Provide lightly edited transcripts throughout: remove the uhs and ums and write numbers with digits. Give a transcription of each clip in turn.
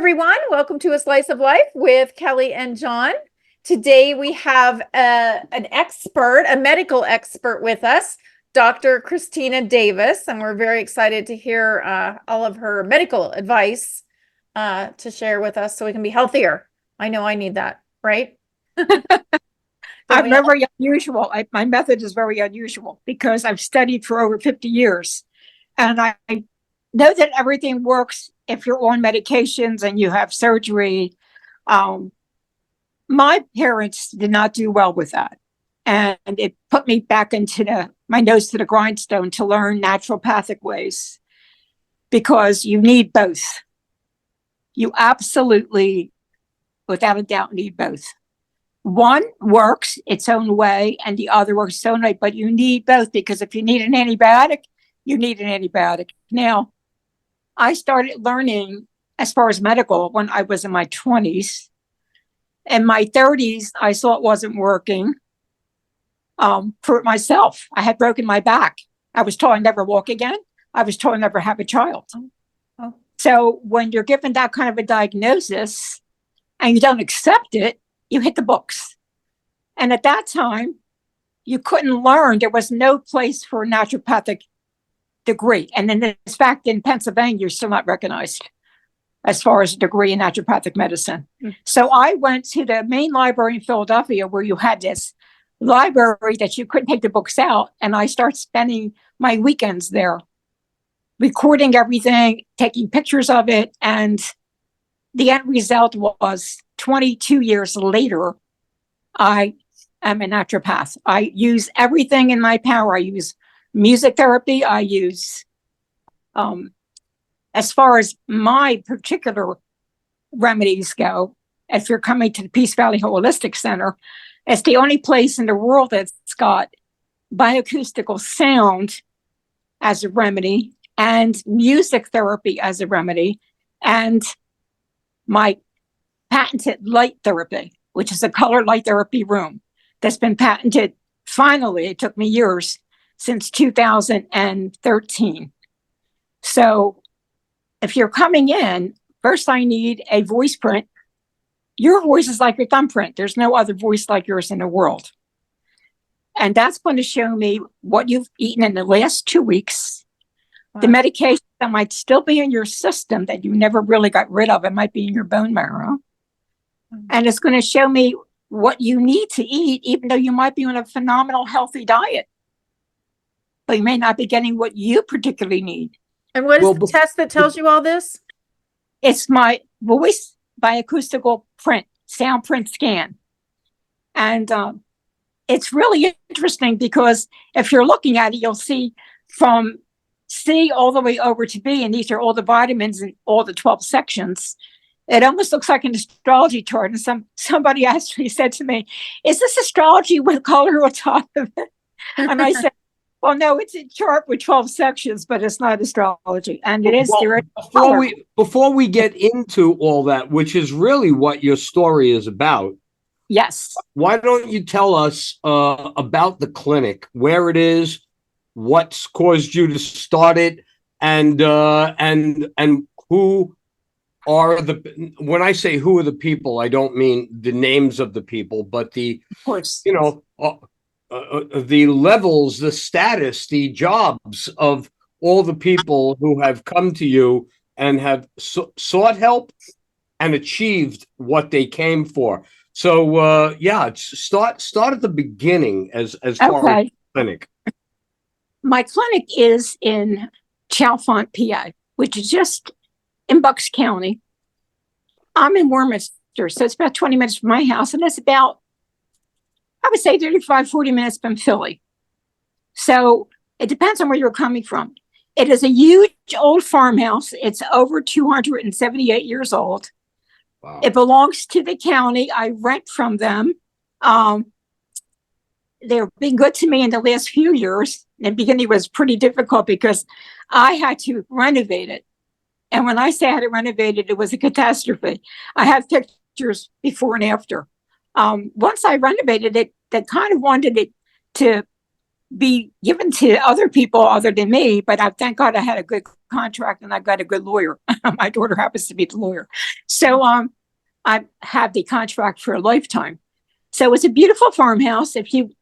everyone. Welcome to A Slice of Life with Kellie and Jon. Today we have an expert, a medical expert with us, Dr. Christina Davis, and we're very excited to hear all of her medical advice to share with us so we can be healthier. I know I need that, right? I'm very unusual. My method is very unusual because I've studied for over 50 years. And I know that everything works if you're on medications and you have surgery. My parents did not do well with that. And it put me back into my nose to the grindstone to learn naturopathic ways because you need both. You absolutely, without a doubt, need both. One works its own way and the other works its own way, but you need both because if you need an antibiotic, you need an antibiotic. Now, I started learning as far as medical when I was in my 20s. In my 30s, I saw it wasn't working for myself. I had broken my back. I was told I'd never walk again. I was told I'd never have a child. Oh. So when you're given that kind of a diagnosis and you don't accept it, you hit the books. And at that time, you couldn't learn. There was no place for a naturopathic degree. And in fact, in Pennsylvania, you're still not recognized as far as a degree in naturopathic medicine. So I went to the main library in Philadelphia where you had this library that you couldn't take the books out. And I started spending my weekends there, recording everything, taking pictures of it. And the end result was 22 years later, I am a naturopath. I use everything in my power. I use music therapy. I use, as far as my particular remedies go, if you're coming to the Peace Valley Holistic Center, it's the only place in the world that's got bioacoustical sound as a remedy and music therapy as a remedy and my patented light therapy, which is a color light therapy room that's been patented. Finally, it took me years, since 2013. So if you're coming in, first I need a voice print. Your voice is like your thumbprint. There's no other voice like yours in the world. And that's going to show me what you've eaten in the last 2 weeks, the medication that might still be in your system that you never really got rid of. It might be in your bone marrow. And it's going to show me what you need to eat, even though you might be on a phenomenal healthy diet. But you may not be getting what you particularly need. And what is the test that tells you all this? It's my voice bioacoustical print, sound print scan. And it's really interesting because if you're looking at it, you'll see from C all the way over to B, and these are all the vitamins in all the 12 sections. It almost looks like an astrology chart. And somebody actually said to me, "Is this astrology with color on top of it?" And I said, "Well, no, it's a chart with 12 sections, but it's not astrology." And it is before we get into all that, which is really what your story is about. Yes. Why don't you tell us about the clinic, where it is, what's caused you to start it, and who are the, when I say who are the people, I don't mean the names of the people, but the, of course, the levels, the status, the jobs of all the people who have come to you and have sought help and achieved what they came for. So, start at the beginning as far as the clinic. My clinic is in Chalfont, PA, which is just in Bucks County. I'm in Warminster, so it's about 20 minutes from my house, and it's about, I would say, 35, 40 minutes from Philly. So it depends on where you're coming from. It is a huge old farmhouse. It's over 278 years old. Wow. It belongs to the county. I rent from them. They've been good to me in the last few years. In the beginning, it was pretty difficult because I had to renovate it. And when I say I had to renovate it, it was a catastrophe. I have pictures before and after. Once I renovated it, they kind of wanted it to be given to other people other than me, but I thank God I had a good contract and I got a good lawyer. My daughter happens to be the lawyer. So I have the contract for a lifetime. So it's a beautiful farmhouse. If you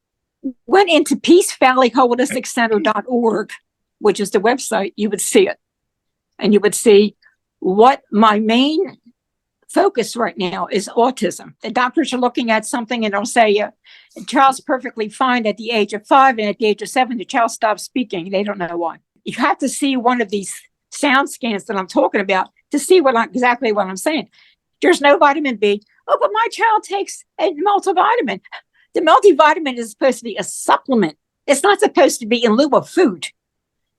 went into peacevalleyholisticcenter.org, which is the website, you would see it. And you would see what my main focus right now is autism. The doctors are looking at something and they'll say, a child's perfectly fine at the age of 5, and at the age of 7, the child stops speaking. They don't know why. You have to see one of these sound scans that I'm talking about to see exactly what I'm saying. There's no vitamin B. Oh, but my child takes a multivitamin. The multivitamin is supposed to be a supplement. It's not supposed to be in lieu of food.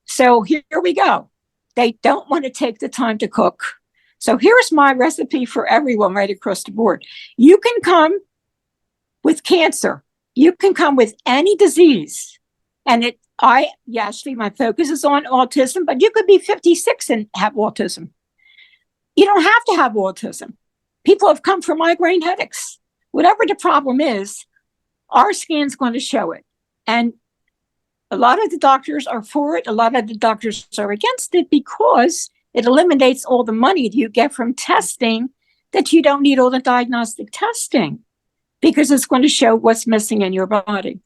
So here we go. They don't want to take the time to cook. So here's my recipe for everyone right across the board. You can come with cancer. You can come with any disease. And actually, my focus is on autism, but you could be 56 and have autism. You don't have to have autism. People have come for migraine headaches. Whatever the problem is, our scan's going to show it. And a lot of the doctors are for it. A lot of the doctors are against it because it eliminates all the money that you get from testing, that you don't need all the diagnostic testing because it's going to show what's missing in your body.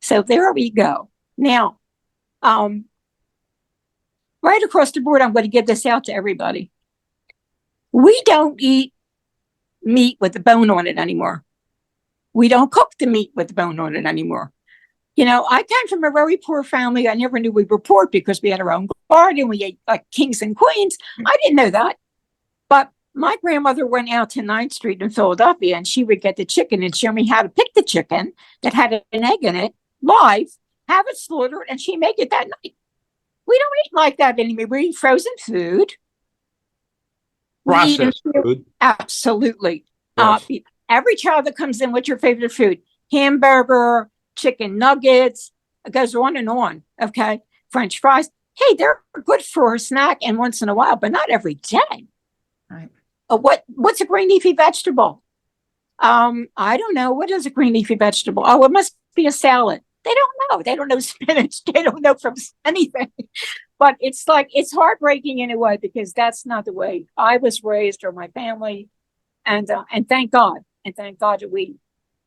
So there we go. Now, right across the board, I'm going to give this out to everybody. We don't eat meat with the bone on it anymore. We don't cook the meat with the bone on it anymore. You know, I came from a very poor family. I never knew we were poor because we had our own garden. We ate like kings and queens. I didn't know that. But my grandmother went out to 9th Street in Philadelphia, and she would get the chicken and show me how to pick the chicken that had an egg in it live, have it slaughtered, and she'd make it that night. We don't eat like that anymore. We eat frozen food. Processed food. Absolutely. Yes. Every child that comes in, what's your favorite food? Hamburger, chicken nuggets, it goes on and on. Okay. French fries. Hey, they're good for a snack and once in a while, but not every day. Right. What's a green leafy vegetable? I don't know. What is a green leafy vegetable? Oh, it must be a salad. They don't know. They don't know spinach. They don't know from anything. But it's heartbreaking in a way because that's not the way I was raised or my family. And thank God. And thank God that we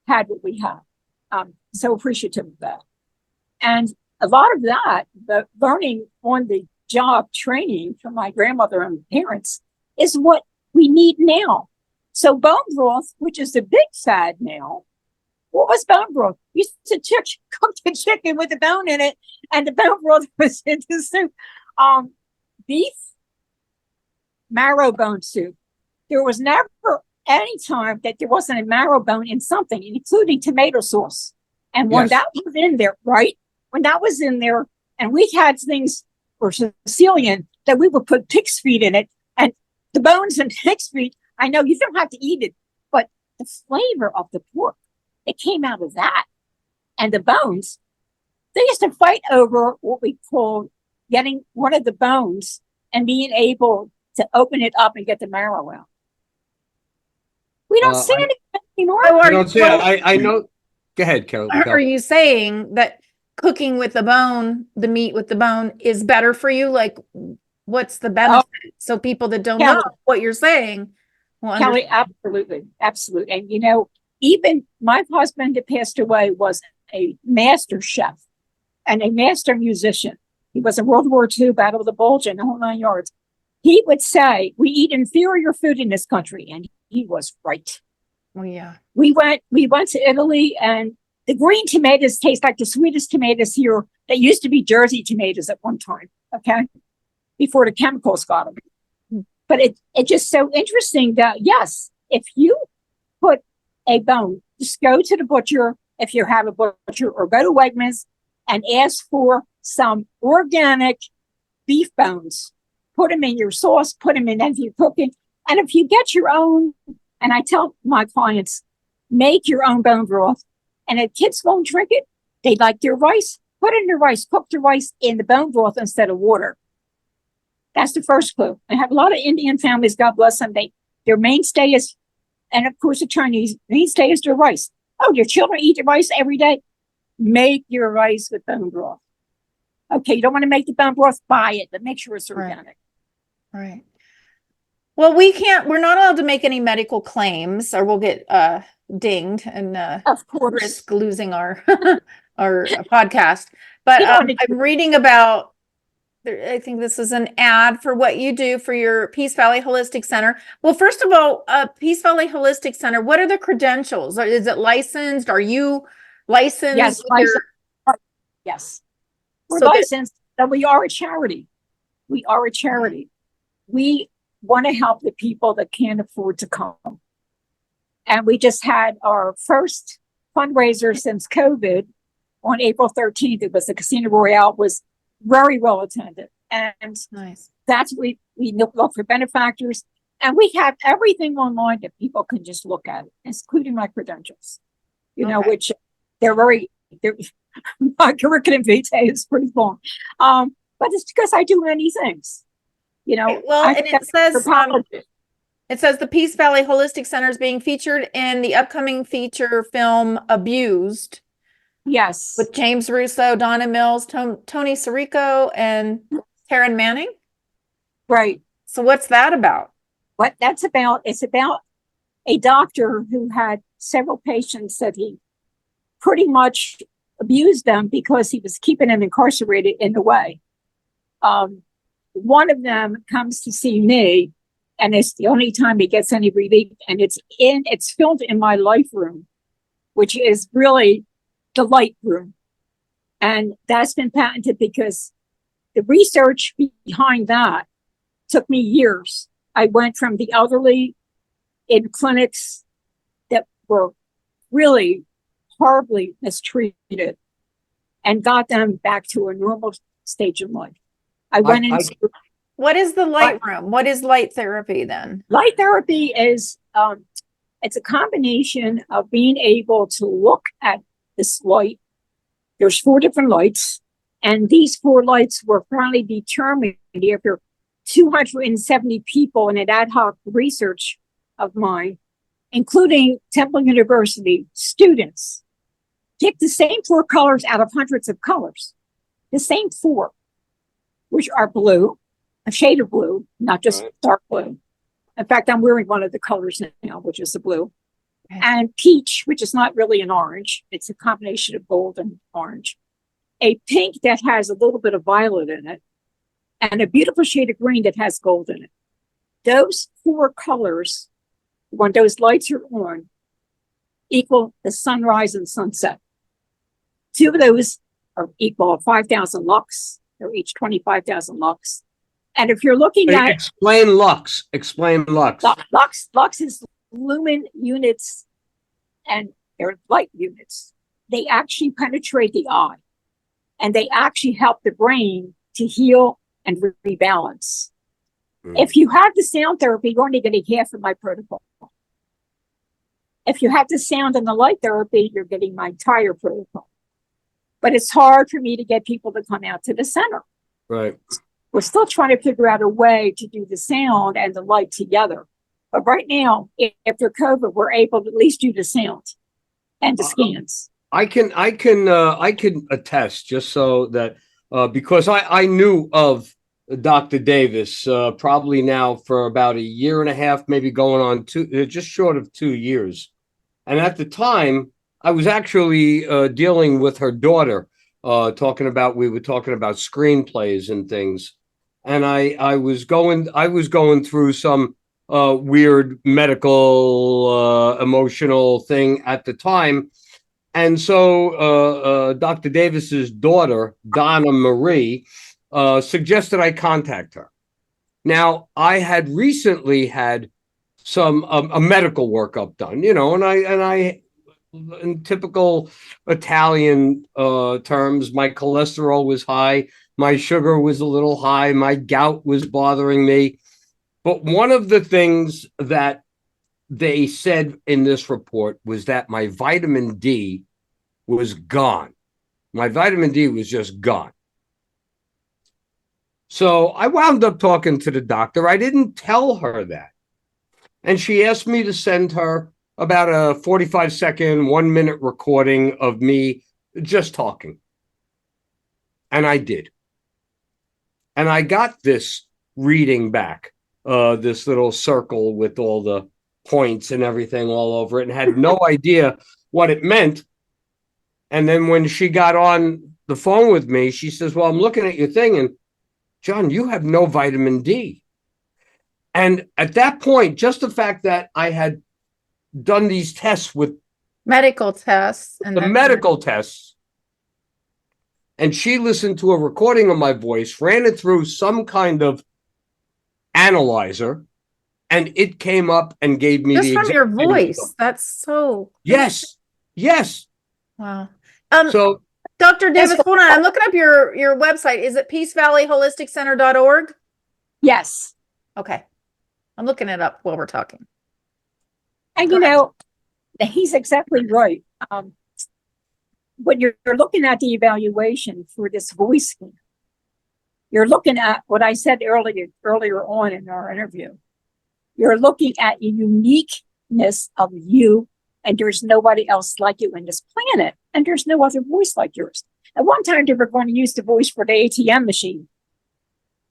had what we had. So appreciative of that. And a lot of that, the learning on the job training from my grandmother and parents is what we need now. So bone broth, which is the big fad now. What was bone broth? You used to cook the chicken with the bone in it, and the bone broth was in the soup. Beef marrow bone soup. There was never any time that there wasn't a marrow bone in something, including tomato sauce. And when that was in there, right? When that was in there, and we had things for Sicilian that we would put pig's feet in it, and the bones and pig's feet, I know you don't have to eat it, but the flavor of the pork, it came out of that. And the bones, they used to fight over what we call getting one of the bones and being able to open it up and get the marrow out. We don't see anything anymore. I don't see it. I know. Go ahead, Kelly. Are you saying that cooking with the bone, the meat with the bone, is better for you? Like, what's the benefit? So people that don't know what you're saying will Kelly, absolutely. Absolutely. And, you know, even my husband that passed away was a master chef and a master musician. He was in World War II, Battle of the Bulge, and the whole 9 yards. He would say, we eat inferior food in this country. And he was right. Oh, yeah. We went to Italy, and the green tomatoes taste like the sweetest tomatoes here. They used to be Jersey tomatoes at one time, okay, before the chemicals got them. But it's just so interesting that, yes, if you put a bone, just go to the butcher, if you have a butcher, or go to Wegmans and ask for some organic beef bones. Put them in your sauce, put them in as you're cooking. And if you get your own, and I tell my clients, make your own bone broth. And if kids won't drink it, they like their rice, put in the rice, cook the rice in the bone broth instead of water. That's the first clue. I have a lot of Indian families, God bless them. Their mainstay is, and of course the Chinese mainstay is their rice. Oh, your children eat the rice every day? make your rice with bone broth. Okay, you don't want to make the bone broth, buy it, but make sure it's organic. Right. Well, we're not allowed to make any medical claims or we'll get dinged and Of course. risk losing our our podcast. But You don't I'm reading about, I think this is an ad for what you do for your Peace Valley Holistic Center. Well, first of all, Peace Valley Holistic Center, what are the credentials? Is it licensed? Are you licensed? Yes, licensed. Yes. We're So licensed, and we are a charity. We are a charity. We want to help the people that can't afford to come. And we just had our first fundraiser since COVID on April 13th. It was the Casino Royale, was very well attended. And nice. that's we look for benefactors. And we have everything online that people can just look at, including my credentials, which they're my curriculum vitae is pretty long. But it's because I do many things. Well, and it says the Peace Valley Holistic Center is being featured in the upcoming feature film Abused. Yes. With James Russo, Donna Mills, Tony Sirico, and Taryn Manning. Right. So what's that about? What that's about, it's about a doctor who had several patients that he pretty much abused them because he was keeping them incarcerated in the way. One of them comes to see me, and it's the only time he gets any relief, and it's filmed in my life room, which is really the light room. And that's been patented because the research behind that took me years. I went from the elderly in clinics that were really horribly mistreated and got them back to a normal stage of life. What is the light room? What is light therapy then? Light therapy is, it's a combination of being able to look at this light. There's 4 different lights, and these 4 lights were finally determined after 270 people in an ad hoc research of mine, including Temple University students, pick the same 4 colors out of hundreds of colors. The same 4, which are blue, a shade of blue, not just dark blue. In fact, I'm wearing one of the colors now, which is the blue. And peach, which is not really an orange. It's a combination of gold and orange. A pink that has a little bit of violet in it. And a beautiful shade of green that has gold in it. Those 4 colors, when those lights are on, equal the sunrise and sunset. 2 of those are equal 5,000 lux. They're each 25,000 lux. And if you're looking at... Explain lux. Explain lux. Lux is lumen units, and they're light units. They actually penetrate the eye, and they actually help the brain to heal and rebalance. If you have the sound therapy, you're only getting half of my protocol. If you have the sound and the light therapy, you're getting my entire protocol. But it's hard for me to get people to come out to the center. Right. We're still trying to figure out a way to do the sound and the light together. But right now, after COVID, we're able to at least do the sound and the scans. I can attest, just so that because I knew of Dr. Davis probably now for about 1.5 years, maybe going on 2, just short of 2 years. And at the time, I was actually dealing with her daughter, we were talking about screenplays and things. And I was going through some weird medical, emotional thing at the time. And so Dr. Davis's daughter, Donna Marie, suggested I contact her. Now, I had recently had some a medical workup done, and I in typical Italian terms, my cholesterol was high, my sugar was a little high, my gout was bothering me. But one of the things that they said in this report was that my vitamin D was gone. My vitamin D was just gone. So I wound up talking to the doctor. I didn't tell her that. And she asked me to send her about a 45-second, 1-minute recording of me just talking. And I did. And I got this reading back, this little circle with all the points and everything all over it, and had no idea what it meant. And then when she got on the phone with me, she says, well, I'm looking at your thing, and Jon, you have no vitamin D. And at that point, just the fact that I had done these tests with medical tests and the medical tests, and she listened to a recording of my voice, ran it through some kind of analyzer, and it came up and gave me just the from your exact voice. That's so yes. wow. So Dr. Davis, hold on. I'm looking up your website. Is it peacevalleyholisticcenter.org? Yes. Okay. I'm looking it up while we're talking. And Go you ahead. know, he's exactly right. When you're looking at the evaluation for this voice scan, you're looking at what I said earlier on in our interview. You're looking at the uniqueness of you, and there's nobody else like you in this planet, and there's no other voice like yours. At one time, they were going to use the voice for the ATM machine,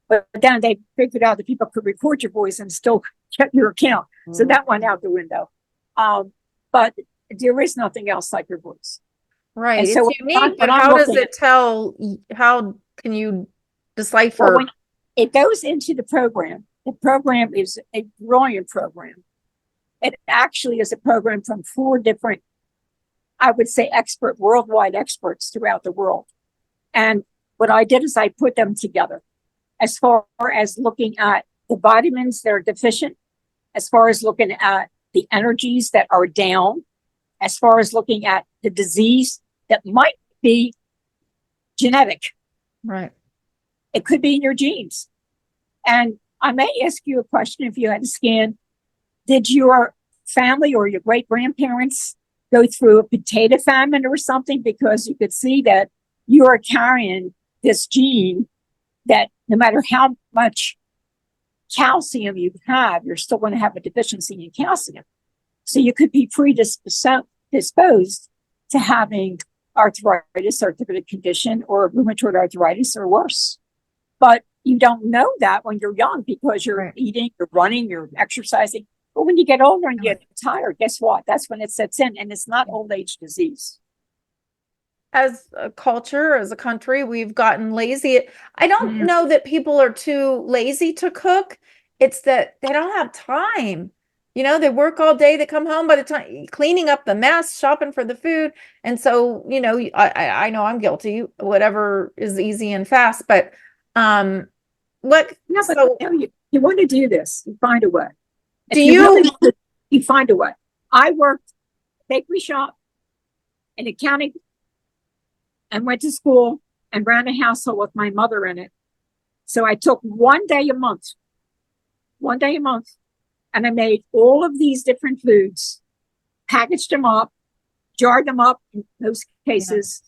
but then they figured out that people could record your voice and still get your account. So that went out the window. But there is nothing else like your voice. Right. And It's so unique, but how does it tell? How can you decipher? Well, when it goes into the program is a brilliant program. It actually is a program from 4 different, I would say, worldwide experts throughout the world. And what I did is I put them together as far as looking at the vitamins that are deficient, as far as looking at the energies that are down, as far as looking at the disease that might be genetic. Right. It could be in your genes. And I may ask you a question if you had a scan. Did your family or your great grandparents go through a potato famine or something? Because you could see that you are carrying this gene that no matter how much calcium you have, you're still going to have a deficiency in calcium. So you could be predisposed to having arthritis, arthritic condition, or rheumatoid arthritis or worse. But you don't know that when you're young because you're eating, you're running, you're exercising. But when you get older and get tired, guess what? That's when it sets in, and it's not old age disease. As a culture, as a country, we've gotten lazy. I don't know that people are too lazy to cook. It's that they don't have time. You know, they work all day, they come home by the time cleaning up the mess, shopping for the food. And so, you know, I know I'm guilty, whatever is easy and fast, but what No, but so you want to do this, you find a way. do you You find a way. I worked bakery shop in accounting and went to school and ran a household with my mother in it. So I took one day a month, and I made all of these different foods, packaged them up, jarred them up in most cases,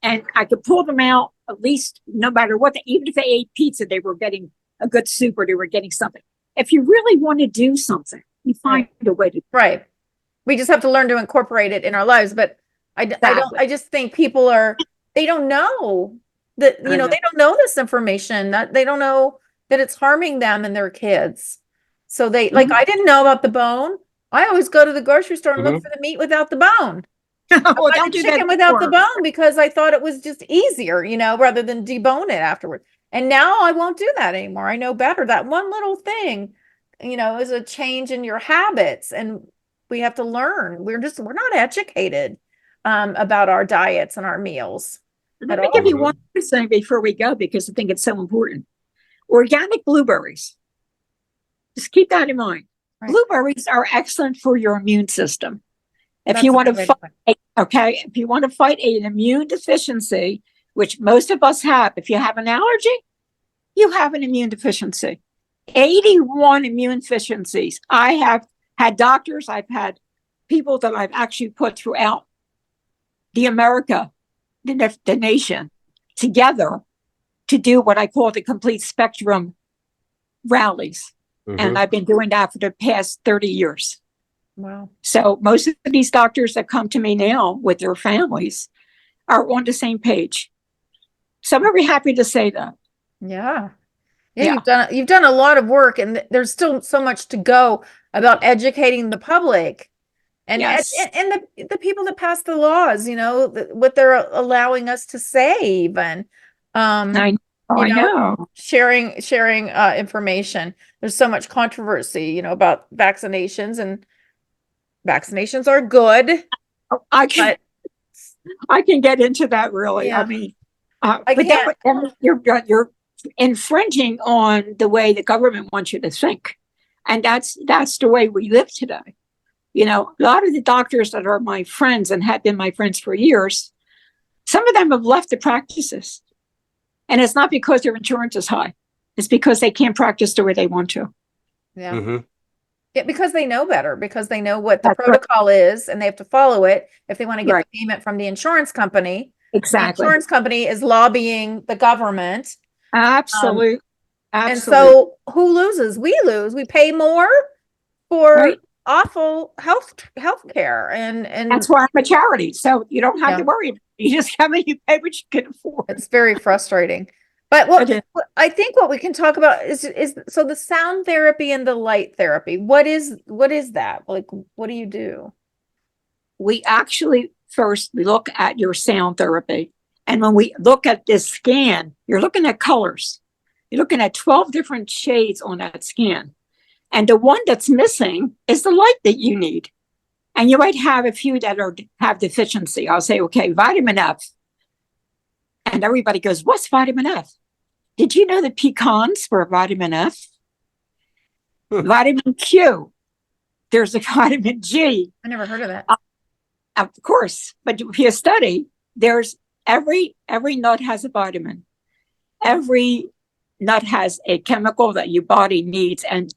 and I could pull them out at least no matter what. Even if they ate pizza, they were getting a good soup or they were getting something. If you really want to do something, you find a way to. Right. We just have to learn to incorporate it in our lives. But I just think people they don't know that, you know, they don't know this information, that they don't know that it's harming them and their kids. So like, I didn't know about the bone. I always go to the grocery store and look for the meat without the bone. Well, don't the do chicken that without the bone because I thought it was just easier, you know, rather than debone it afterward. And now I won't do that anymore. I know better. That one little thing, you know, is a change in your habits, and we have to learn. We're not educated about our diets and our meals. Let me give you one more thing before we go, because I think it's so important. Organic blueberries. Just keep that in mind. Right. Blueberries are excellent for your immune system. If you want to fight an immune deficiency, which most of us have, if you have an allergy, you have an immune deficiency. 81 immune deficiencies. I have had doctors, I've had people that I've actually put throughout the nation together to do what I call the complete spectrum rallies. And I've been doing that for the past 30 years. Wow. So most of these doctors that come to me now with their families are on the same page. So I'm very happy to say that. Yeah. Yeah, Yeah. you've done a lot of work, and there's still so much to go about educating the public and Yes. and the people that pass the laws, what they're allowing us to save, and I, you I know, know. sharing information. There's so much controversy, about vaccinations, and vaccinations are good, I can but I can get into that really. I yeah, mean, I but can't. you're infringing on the way the government wants you to think, and that's the way we live today. A lot of the doctors that are my friends and have been my friends for years, some of them have left the practices, and it's not because their insurance is high; it's because they can't practice the way they want to. Yeah. Mm-hmm. Yeah, because they know better, because they know what the That's right. protocol is, and they have to follow it if they want to get Right. the payment from the insurance company. The Exactly. insurance company is lobbying the government. Absolutely. And Absolutely. so who loses? We lose. We pay more for Right. awful health care. And That's why I'm a charity. So you don't have yeah, to worry. You just come and you pay what you can afford. it's very frustrating. But I think what we can talk about is so the sound therapy and the light therapy. What is that? Like, what do you do? We actually first we look at your sound therapy. And when we look at this scan, you're looking at colors. You're looking at 12 different shades on that scan. And the one that's missing is the light that you need. And you might have a few that have deficiency. I'll say, okay, vitamin F. And everybody goes, what's vitamin F? Did you know that pecans were vitamin F? Vitamin Q. There's a vitamin G. I never heard of that. Of course, but if you study, there's every nut has a vitamin. Every nut has a chemical that your body needs, and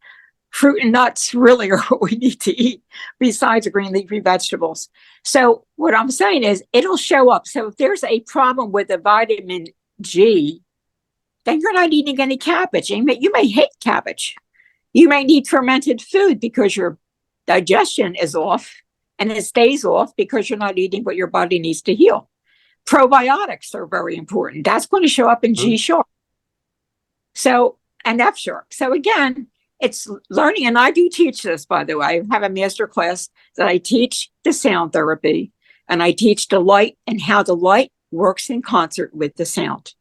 fruit and nuts really are what we need to eat besides the green leafy vegetables. So what I'm saying is it'll show up. So if there's a problem with the vitamin G, then you're not eating any cabbage. You may hate cabbage. You may need fermented food because your digestion is off, and it stays off because you're not eating what your body needs to heal. Probiotics are very important. That's going to show up in G sharp. So, and F sharp. So again, it's learning, and I do teach this, by the way. I have a master class that I teach the sound therapy, and I teach the light and how the light works in concert with the sound.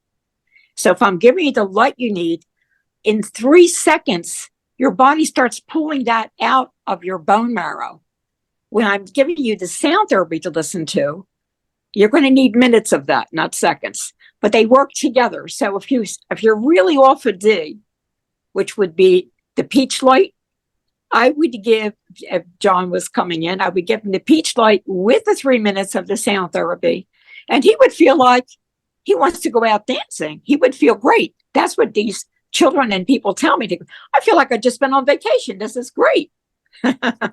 So if I'm giving you the light you need, in 3 seconds, your body starts pulling that out of your bone marrow. When I'm giving you the sound therapy to listen to, you're going to need minutes of that, not seconds. But they work together. So if you're really off a D, which would be the peach light, I would give, if Jon was coming in, I would give him the peach light with the 3 minutes of the sound therapy. And he would feel like he wants to go out dancing. He would feel great. That's what these children and people tell me. I feel like I've just been on vacation. This is great.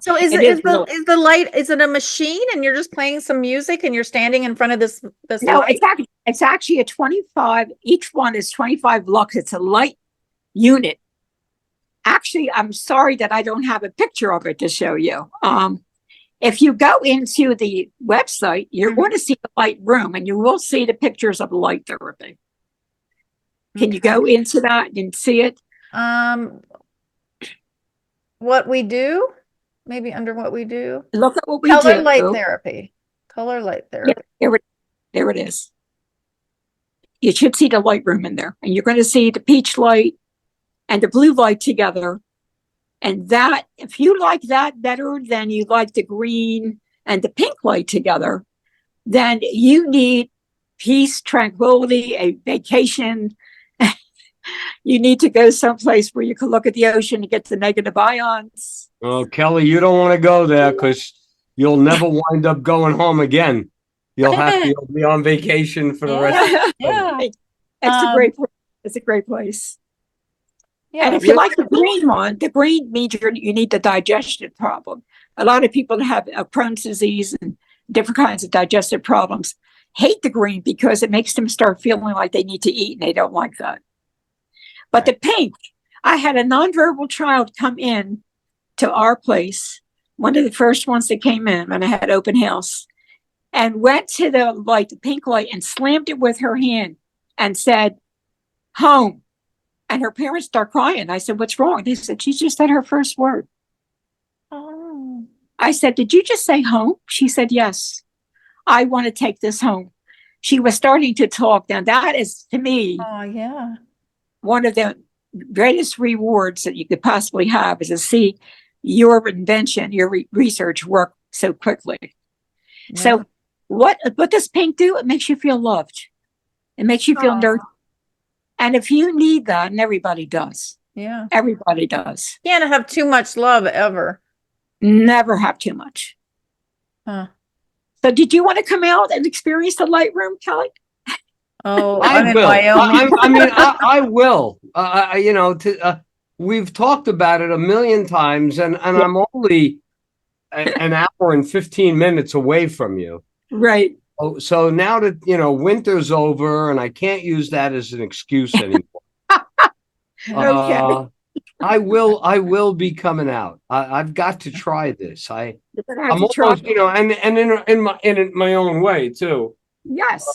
So is the light, is it a machine and you're just playing some music and you're standing in front of this No, light? it's actually a 25. Each one is 25 lux. It's a light unit. Actually, I'm sorry that I don't have a picture of it to show you. If you go into the website, you're going to see the light room, and you will see the pictures of light therapy. Can you go into that and see it? What we do? Maybe under what we do? Look at what we Color do. light therapy. Color light therapy. Yeah, there it is. You should see the light room in there, and you're going to see the peach light and the blue light together. And that, if you like that better than you like the green and the pink light together, then you need peace, tranquility, a vacation. You need to go someplace where you can look at the ocean and get the negative ions. Oh, Kellie, you don't want to go there because you'll never wind up going home again. You'll be on vacation for the rest of the Yeah. It's a great place. It's a great place. Yeah. And if you like the green one, the green means you need the digestion problem. A lot of people have Crohn's disease and different kinds of digestive problems hate the green because it makes them start feeling like they need to eat, and they don't like that. But the pink, I had a nonverbal child come in to our place, one of the first ones that came in when I had open house. and went to the pink light and slammed it with her hand and said, home. And her parents start crying. I said, what's wrong? They said, she just said her first word. Oh. I said, did you just say home? She said, yes. I want to take this home. She was starting to talk. Now that is, to me, Oh, yeah. one of the greatest rewards that you could possibly have is to see your invention, your research work so quickly. Yeah. So what does pink do? It makes you feel loved. It makes you feel nurtured. And if you need that, and everybody does. Yeah. Everybody does. Can't have too much love ever. Never have too much. Huh. So did you want to come out and experience the Lightroom, Kelly? Oh, I I'm in will. Wyoming. I mean, I will. You know, we've talked about it a million times, and I'm only an hour and 15 minutes away from you. Right. Oh, so now that, you know, winter's over and I can't use that as an excuse anymore. Okay. I will be coming out. I've got to try this. You're gonna have I'm to try. almost, you know, and in my own way too. Yes.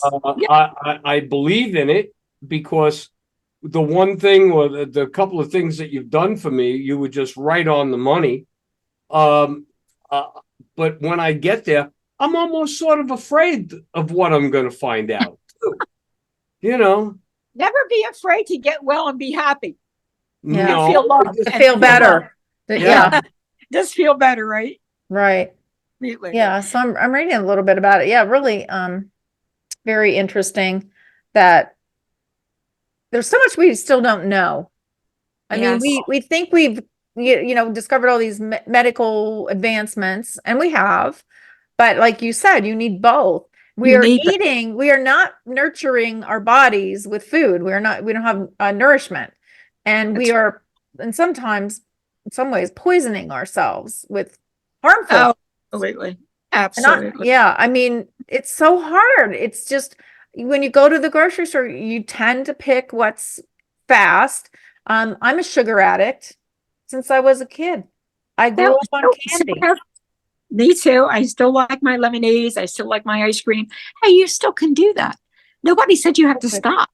I believe in it because the one thing or the couple of things that you've done for me, you were just right on the money. But when I get there, I'm almost sort of afraid of what I'm going to find out too. You know, Never be afraid to get well and be happy. Yeah. no, Feel loved just- To feel better. Yeah. Yeah. Just feel better, right? Right. Completely. Yeah. So I'm reading a little bit about it. Yeah. Really, very interesting that there's so much we still don't know. I mean, Yes. we think we've, you know, discovered all these medical advancements, and we have, but like you said, you need both. We You are need them. eating, we are not nurturing our bodies with food. We don't have nourishment. And we are, and sometimes, in some ways, poisoning ourselves with harmful. Oh, absolutely. Absolutely. Yeah, I mean, it's so hard. It's just when you go to the grocery store, you tend to pick what's fast. I'm a sugar addict since I was a kid. I grew up on candy. Me too. I still like my lemonades. I still like my ice cream. Hey, you still can do that. Nobody said you have to stop.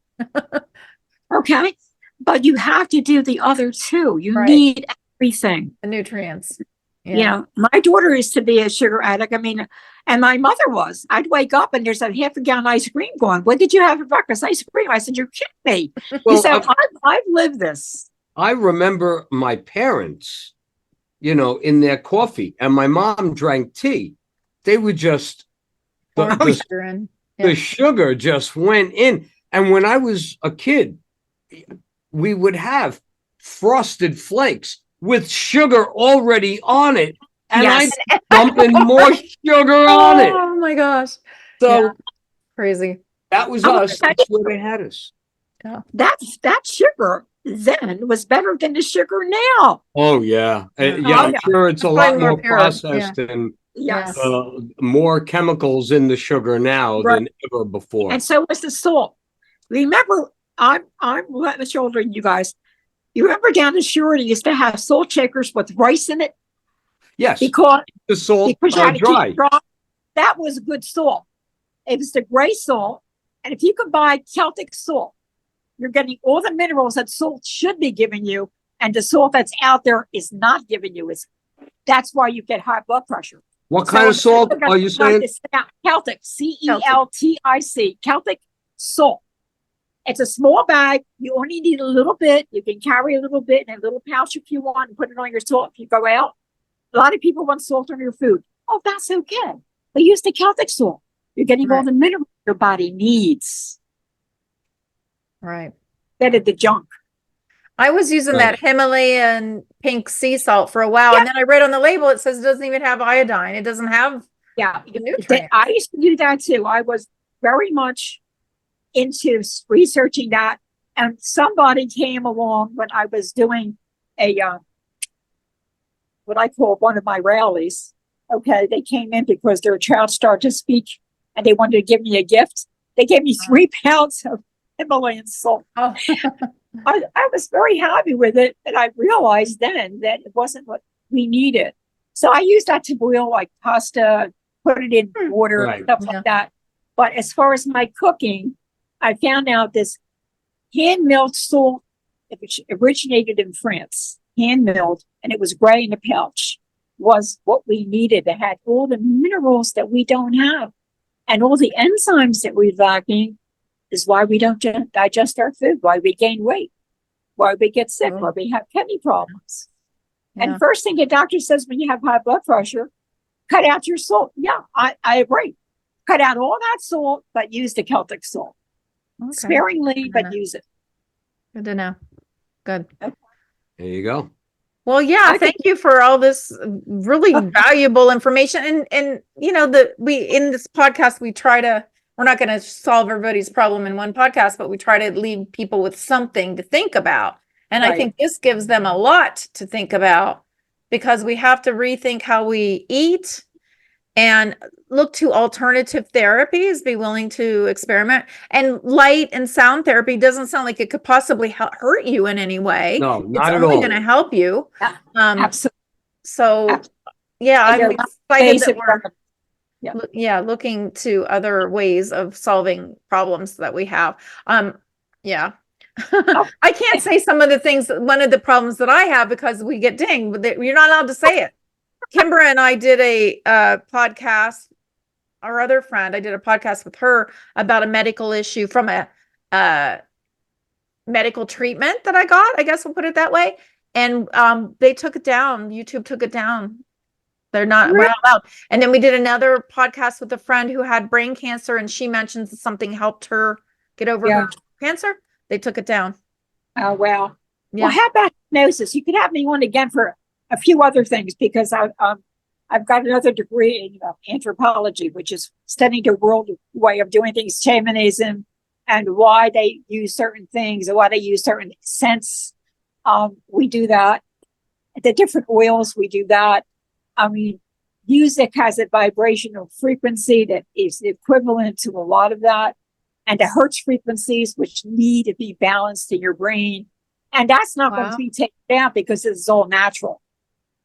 Okay. But you have to do the other two. You Right. need everything. The nutrients. You know, my daughter is to be a sugar addict. I mean, and my mother was. I'd wake up and there's a half a gallon ice cream going. What did you have for breakfast? Ice cream. I said, you're kidding me. Well, So I've lived this. I remember my parents, you know, in their coffee, and my mom drank tea. They would just the sugar just went in. And when I was a kid, we would have frosted flakes with sugar already on it, and Yes. I dumping more sugar on it. Oh my gosh. So Yeah. Crazy. that was I'm us. gonna That's where they had us. That sugar then was better than the sugar now. Oh yeah, Yeah. yeah. I'm sure it's a Probably lot more more pure, processed and Yes. more chemicals in the sugar now Right. than ever before. And so was the salt. Remember, I'm much older than you guys. You remember down the shore, they used to have salt shakers with rice in it Yes, because the salt you had to dry. keep it dry. That was good salt. It was the gray salt, and if you could buy Celtic salt, you're getting all the minerals that salt should be giving you, and the salt that's out there is not giving you. That's why you get high blood pressure. What kind of salt are you saying? Celtic, CELTIC, Celtic salt. It's a small bag. You only need a little bit. You can carry a little bit in a little pouch if you want and put it on your salt if you go out. A lot of people want salt on your food. Oh, that's okay. But use the Celtic salt. You're getting all the minerals your body needs. Right. Instead of the junk. I was using Right. that Himalayan pink sea salt for a while, and then I read on the label it says it doesn't even have iodine. It doesn't have Yeah. the nutrients. I used to do that too. I was very much into researching that. And somebody came along when I was doing a, what I call one of my rallies. Okay. They came in because their child started to speak and they wanted to give me a gift. They gave me 3 pounds of Himalayan salt. Oh. I was very happy with it. And I realized then that it wasn't what we needed. So I used that to boil like pasta, put it in water, Right. stuff like that. But as far as my cooking, I found out this hand milled salt, which originated in France, hand milled, and it was gray in the pouch, was what we needed. It had all the minerals that we don't have, and all the enzymes that we're lacking. Is why we don't digest our food, why we gain weight, why we get sick, why we have kidney problems. And first thing the doctor says when you have high blood pressure, cut out your salt. Yeah, I agree. Cut out all that salt, but use the Celtic salt. Okay. Sparingly, but use it. Good to know. Good. There you go. Well, yeah, thank you for all this really valuable information. And you know, in this podcast, we're not going to solve everybody's problem in one podcast, but we try to leave people with something to think about. And I think this gives them a lot to think about, because we have to rethink how we eat and look to alternative therapies, be willing to experiment. And light and sound therapy doesn't sound like it could possibly hurt you in any way. No, not it's at only all. going to help you. Absolutely. So, Absolutely. Yeah, I'm excited that we're looking to other ways of solving problems that we have. Yeah. I can't say some of the things, one of the problems that I have, because we get dinged, but you're not allowed to say it. Kimbra and I did a podcast, our other friend, I did a podcast with her about a medical issue from a medical treatment that I got, I guess we'll put it that way. And they took it down. YouTube took it down. We're not allowed. And then we did another podcast with a friend who had brain cancer, and she mentioned that something helped her get over her cancer. They took it down. Oh, wow. Yeah. Well, how about hypnosis? You could have me on again for a few other things, because I've got another degree in anthropology, which is studying the world way of doing things, shamanism, and why they use certain things and why they use certain scents. We do that. The different oils, we do that. I mean, music has a vibrational frequency that is equivalent to a lot of that, and the hertz frequencies, which need to be balanced in your brain. And that's not going to be taken down, because it's all natural.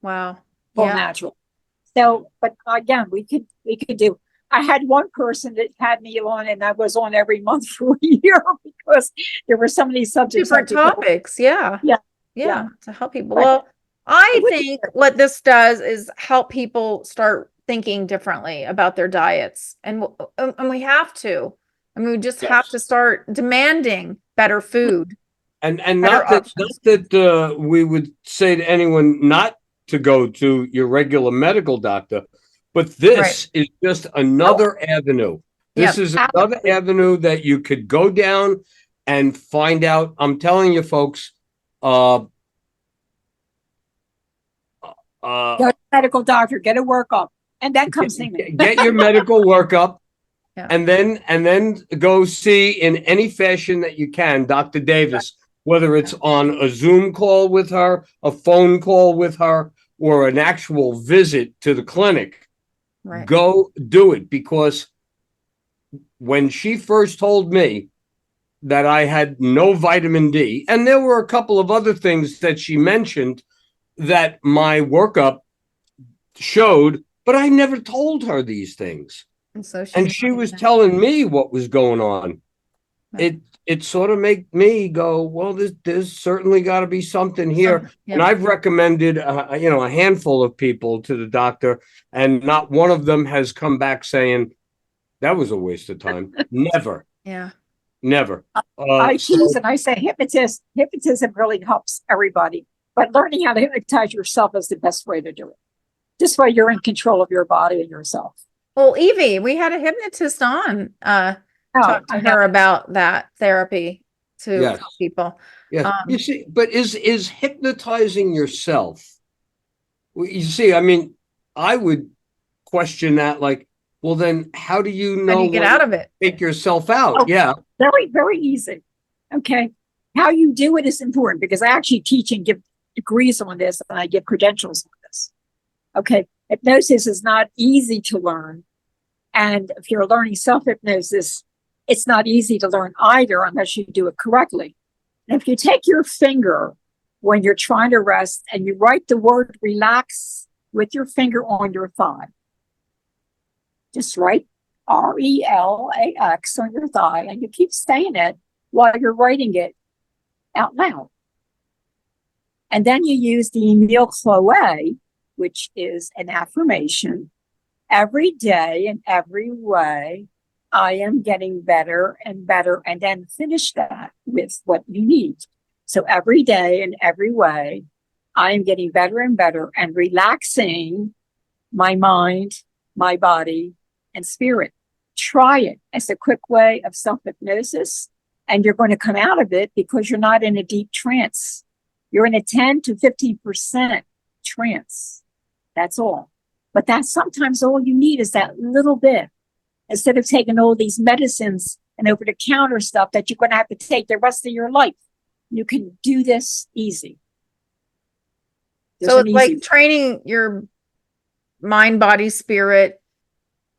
Wow. All natural. So, but again, we could do. I had one person that had me on, and I was on every month for a year, because there were so many subjects. Different topics. Yeah. To help people. Well, I think what this does is help people start thinking differently about their diets. And we have to. I mean, we just have to start demanding better food. And not that we would say to anyone not to go to your regular medical doctor, but this is just another avenue. This is another avenue that you could go down and find out. I'm telling you, folks, go to medical doctor, get a workup, and then come see me. Get your medical workup, and then go see in any fashion that you can Dr. Davis, whether it's on a Zoom call with her, a phone call with her, or an actual visit to the clinic. Go do it, because when she first told me that I had no vitamin D, and there were a couple of other things that she mentioned that my workup showed, but I never told her these things. And she was telling me what was going on. It sort of made me go, well, there's certainly got to be something here. And I've recommended, a handful of people to the doctor, and not one of them has come back saying that was a waste of time. Never. Never. I tease and I say hypnotism really helps everybody. But learning how to hypnotize yourself is the best way to do it. This way you're in control of your body and yourself. Well, Evie, we had a hypnotist on talk to her about that therapy to help people. Yeah. You see, but is hypnotizing yourself? You see, I mean, I would question that, like, well, then how do you know? How do you get out of it? Take yourself out. Very, very easy. Okay. How you do it is important, because I actually teach and give degrees on this, and I give credentials on this. Okay. Hypnosis is not easy to learn. And if you're learning self-hypnosis, it's not easy to learn either, unless you do it correctly. And if you take your finger when you're trying to rest and you write the word relax with your finger on your thigh, Just write RELAX on your thigh, and you keep saying it while you're writing it out loud. And then you use the Emile Chloe, which is an affirmation. Every day in every way, I am getting better and better. And then finish that with what you need. So every day in every way, I am getting better and better and relaxing my mind, my body, and spirit. Try it as a quick way of self-hypnosis, and you're going to come out of it because you're not in a deep trance. You're in a 10 to 15% trance. That's all. But that's sometimes all you need is that little bit. Instead of taking all these medicines and over-the-counter stuff that you're going to have to take the rest of your life, you can do this easy. So it's like training your mind, body, spirit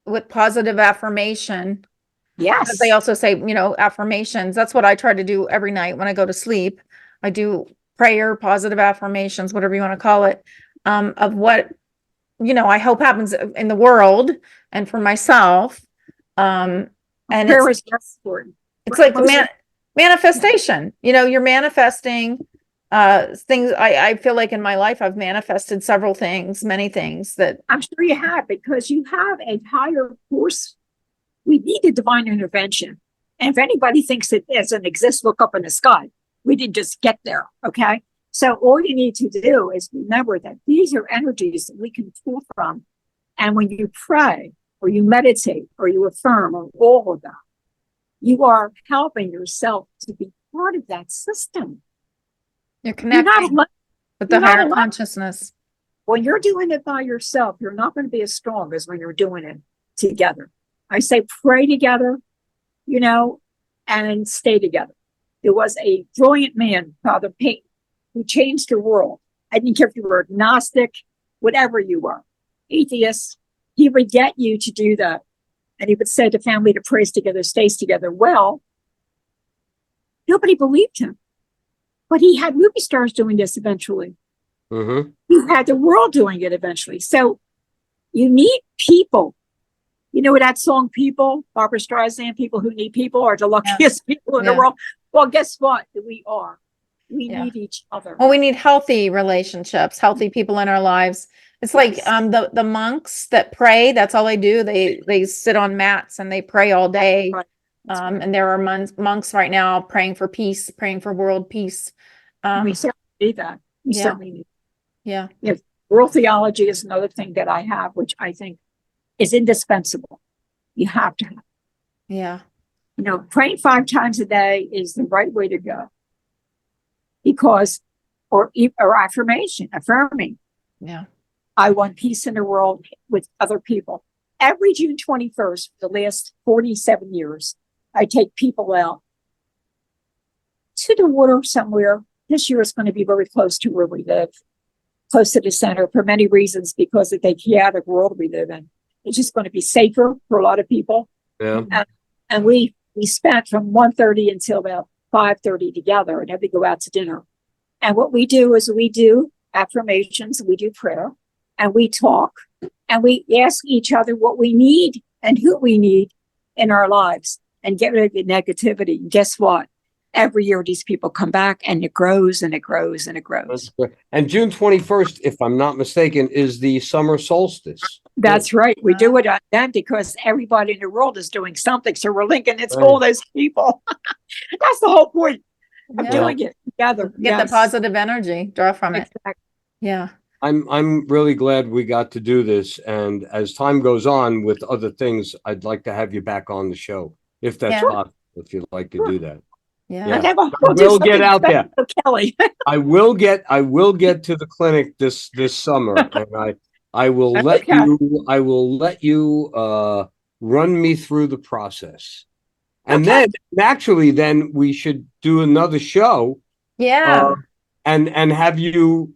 with positive affirmation. Yes. But they also say, affirmations. That's what I try to do every night when I go to sleep. I do prayer, positive affirmations, whatever you want to call it, of what, I hope happens in the world and for myself. And prayer is important. It's like manifestation. You're manifesting things. I feel like in my life I've manifested several things, many things that I'm sure you have, because you have a higher force. We need a divine intervention. And if anybody thinks it doesn't exist, look up in the sky. We didn't just get there. Okay. So all you need to do is remember that these are energies that we can pull from. And when you pray or you meditate or you affirm or all of that, you are helping yourself to be part of that system. You're connecting with the higher consciousness. When you're doing it by yourself, you're not going to be as strong as when you're doing it together. I say pray together, and stay together. There was a brilliant man, Father Peyton, who changed the world. I didn't care if you were agnostic, whatever you were, atheist. He would get you to do that. And he would say to family to praise together, stays together. Well, nobody believed him. But he had movie stars doing this eventually. Mm-hmm. You had the world doing it eventually. So you need people. You know that song, People, Barbara Streisand, people who need people are the luckiest people in the world. Well, guess what? We are. We need each other. Well, we need healthy relationships, healthy people in our lives. It's like the monks that pray. That's all they do. They sit on mats and they pray all day. Right. And there are monks right now praying for peace, praying for world peace. We certainly need that. We certainly need. Yeah. World theology is another thing that I have, which I think is indispensable. You have to have. Yeah. Praying 5 times a day is the right way to go. Because, or affirming. Yeah. I want peace in the world with other people. Every June 21st for the last 47 years, I take people out to the water somewhere. This year is going to be very close to where we live, close to the center for many reasons, because of the chaotic world we live in. It's just going to be safer for a lot of people. Yeah. And we spent from 1:30 until about 5:30 together, and then we go out to dinner. And what we do is we do affirmations, we do prayer, and we talk, and we ask each other what we need and who we need in our lives, and get rid of the negativity. And guess what? Every year these people come back, and it grows and it grows and it grows. And June 21st, if I'm not mistaken, is the summer solstice. That's right. We do it on then because everybody in the world is doing something. So we're linking it to all those people. That's the whole point of doing it together. Get the positive energy, draw from it. Yeah. I'm really glad we got to do this. And as time goes on with other things, I'd like to have you back on the show, if that's possible, if you'd like to do that. Yeah. We'll get out there. Kelly. I will get to the clinic this summer, and I will let you run me through the process. And then naturally then we should do another show. Yeah. And have you,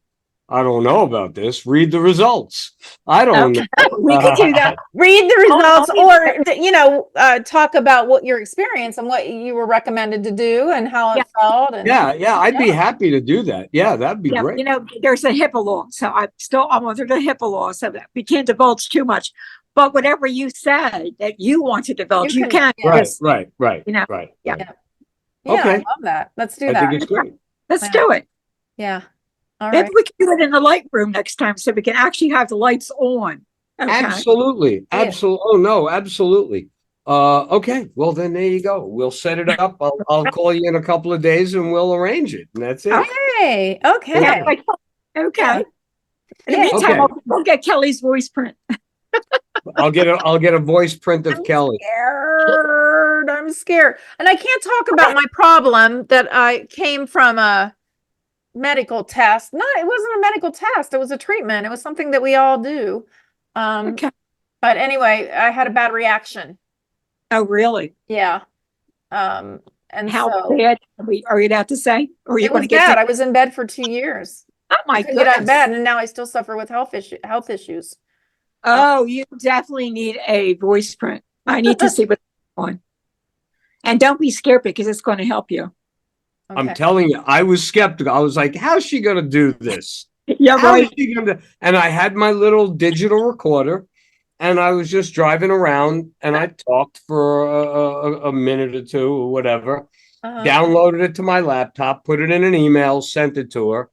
I don't know about this, read the results. I don't know. We could do that. Read the results or, talk about what your experience and what you were recommended to do and how it felt. And, I'd be happy to do that. Yeah, that'd be great. There's a HIPAA law. So I'm under the HIPAA law, so that we can't divulge too much. But whatever you said that you want to divulge, you can. yeah. Right. You know, Right. yeah. Yeah. Yeah, I Okay. love that. Let's do I that. think it's great. Let's Yeah. do it. Yeah. All Maybe right. we can do it in the light room next time so we can actually have the lights on. Okay. Absolutely. Yeah. Absolutely. Oh no, absolutely. Okay. Well, then there you go. We'll set it up. I'll call you in a couple of days and we'll arrange it. And that's it. Okay. Okay. Yeah, okay. Yeah. In the Yeah. meantime, Okay. we'll get Kelly's voice print. I'll get a voice print of I'm Kelly. scared. I'm scared. And I can't talk about my problem that I came from a medical test. No, it wasn't a medical test. It was a treatment. It was something that we all do. Okay. But anyway, I had a bad reaction. Oh, really? Yeah. And How so bad are you allowed to say? Or are you it going was to get bad. to? I was in bed for 2 years. Oh my I couldn't get out of goodness. bed, and now I still suffer with health issues. Oh, you definitely need a voice print. I need to see what's going on. And don't be scared because it's going to help you. I'm Okay. telling you, I was skeptical. I was like, how's she going to do this? Yeah, How is right. she going to? And I had my little digital recorder and I was just driving around and I talked for a minute or two or whatever, downloaded it to my laptop, put it in an email, sent it to her.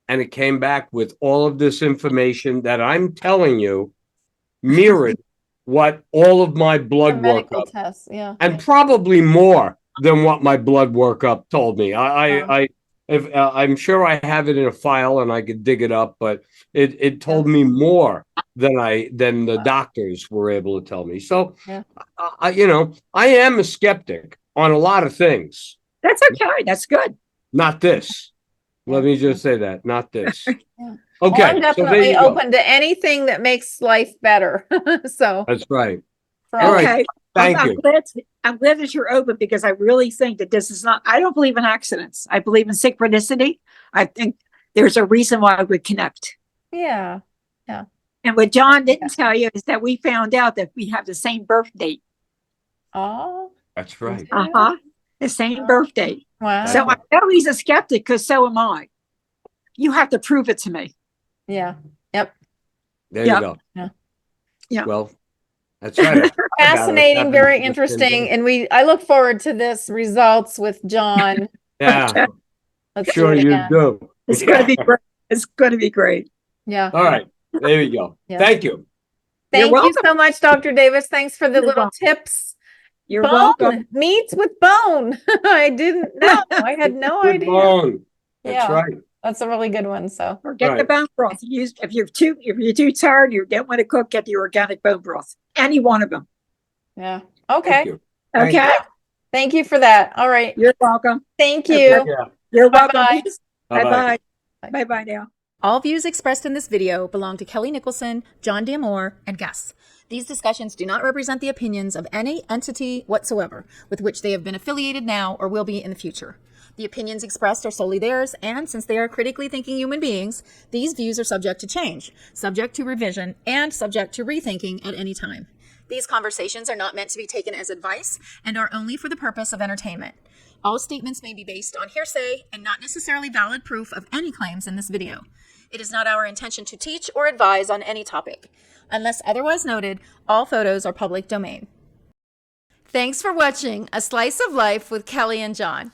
And it came back with all of this information that I'm telling you mirrored what all of my blood medical workup tests, yeah. and probably more than what my blood workup told me. I'm sure I have it in a file and I could dig it up, but it told me more than the doctors were able to tell me. So, I am a skeptic on a lot of things. That's okay. That's good. Not this. Let me just say that. Not this. Yeah. Okay. Well, I'm definitely so open to anything that makes life better. So that's right. all right. Okay. Thank I'm you. I'm glad that you're open because I really think that this is not, I don't believe in accidents. I believe in synchronicity. I think there's a reason why we connect. yeah. And what Jon didn't tell you is that we found out that we have the same birth date. Oh, That's right. The same birth date. wow. So I know he's a skeptic because so am I. You have to prove it to me. Yeah. Yep. There you go. Yeah. Yeah. Well, that's right. Fascinating, very interesting. And I look forward to this results with Jon. Yeah. Let's Sure do it you again. do. It's going to be great. It's going to be great. Yeah. All right. There you go. Yeah. Thank you. Thank you welcome. so much, Dr. Davis. Thanks for the You're little welcome. tips. You're Bone welcome. meats with bone. I didn't know. I had no Good idea. bone. That's Yeah. right. That's a really good one. So Or get the Right. bone broth. If you're too tired, you don't want to cook, get the organic bone broth. Any one of them. yeah. Thank Okay. you. Okay. Thank you for that. All right. You're welcome. Thank Okay. you. Yeah. You're welcome. Bye-bye. Bye-bye. Bye-bye. Bye-bye now. All views expressed in this video belong to Kelly Nicholson, John D'Amore, and guests. These discussions do not represent the opinions of any entity whatsoever with which they have been affiliated now or will be in the future. The opinions expressed are solely theirs, and since they are critically thinking human beings, these views are subject to change, subject to revision, and subject to rethinking at any time. These conversations are not meant to be taken as advice and are only for the purpose of entertainment. All statements may be based on hearsay and not necessarily valid proof of any claims in this video. It is not our intention to teach or advise on any topic. Unless otherwise noted, all photos are public domain. Thanks for watching A Slice of Life with Kelly and Jon.